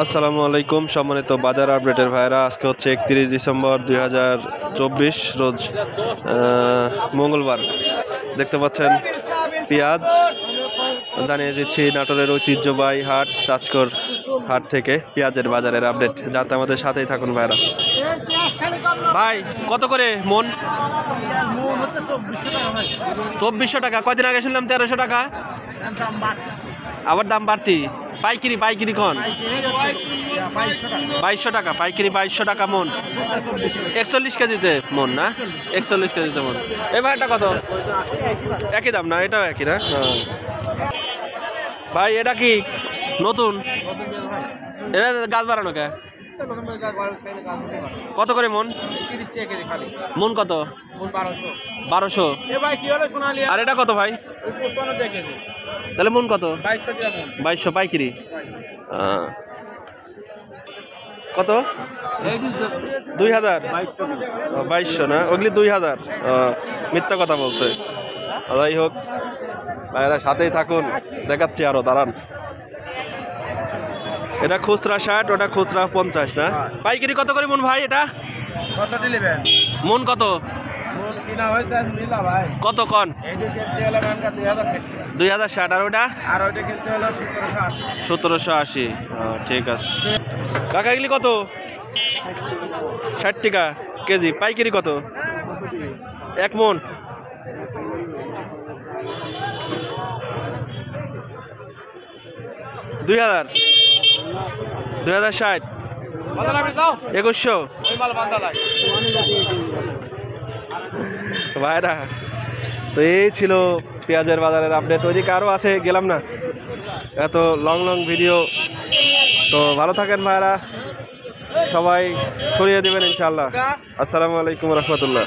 আসসালামু আলাইকুম সম্মানিত বাজার আপডেটের ভাইরা, আজকে হচ্ছে 31 ডিসেম্বর 2024 রোজ মঙ্গলবার। দেখতে পাচ্ছেন পেঁয়াজ জানিয়ে দিচ্ছি নাটোরের ঐতিহ্যবাহী হাট চাঁচকর হাট থেকে পেঁয়াজের বাজারের আপডেট জানতে আমাদের সাথেই থাকুন ভাইরা। ভাই কত করে মন? 2400 টাকা। কয়দিন আগে শুনলাম 1300 টাকা, আবার দাম বাড়তি। পাইকারি পাইকারি কোন 2200 টাকা পাইকারি, 2200 টাকা মন। 41 কেজিতে মন না, 41 কেজিতে মন। এই ভাইটা কত? একই দাম না? এটাও একই না? ভাই এটা কি নতুন? এটা গাছ বাড়ানো কে? কত করে মন? মন কত? 1200। আর এটা কত ভাই? তাহলে মন কত? 2200 পাইকারি। কত? 2000? 2200 না, ওগুলি 2000। মিথ্যা কথা বলছে। যাই হোক ভাইরা সাথেই থাকুন, দেখাচ্ছি আরো, দাঁড়ান। এটা খুচরা 60, ওটা খুচরা 50 না? পাইকারি কত করে মন ভাই? এটা মন কত? কত কন? 2060। আর ওটা 1780। ঠিক আছে কাকা, এগুলি কত? 60 টাকা কেজি। পাইকারি কত? 1 মন। 2000? 2060? 2100? ভাইরা তো এই ছিল পেঁয়াজের বাজারের আপডেট। ওইদিকে আরও আছে, গেলাম না, এত লং লং ভিডিও। তো ভালো থাকেন ভাইরা, সবাই ছড়িয়ে দেবেন ইনশাআল্লাহ। আসসালামু আলাইকুম রহমতুল্লাহ।